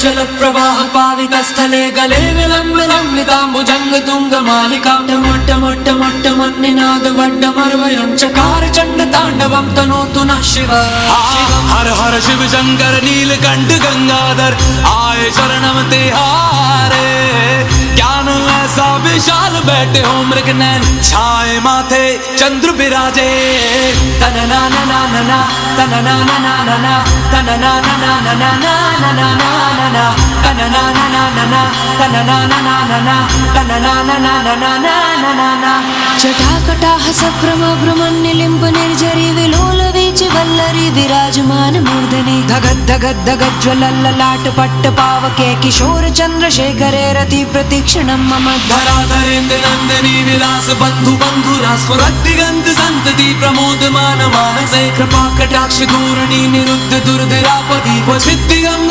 जल प्रवाह पावित स्थले गले विलंबिताम्बुजंग तुंग मालिका मोट्ट मोट्ट मोट्ट मन्निनाद वड्डमर्वयं चकार चंड तांडवं तनोतु नः शिव। हर हर शिव शंकर नीलकंठ गंगाधर आए शरणम तिहारे। ज्ञान ऐसा विशाल बैठे हो मृग नैन छाए माथे चंद्र विराजे। तन ना ना ना ना ना तन ना ना ना ना ना तन ना ना ना ना ना ना ना ना ना ना तन ना ना ना ना ना तन ना ना ना ना ना तन ना ना ना ना ना ना ना ना ना जटाकटाह सभ्रम भ्रमन्निलिम्ब निर्झरी विलोल वीचि वल्लरी विराजमान मूर्धनि धगद धगद धगद ज्वलल्ललाट पट्ट पावके किशोर चंद्रशेखरे रति प्रतीक्षणं मम धराधरेन्द्र नंदिनी विलास बंधु बंधुरा स्फुरद्दिगंत संतति प्रमोदमान मानसे कृपा कटाक्ष धूर्णी निरुद्ध दुर्धरापति क्वचित् दिगंबर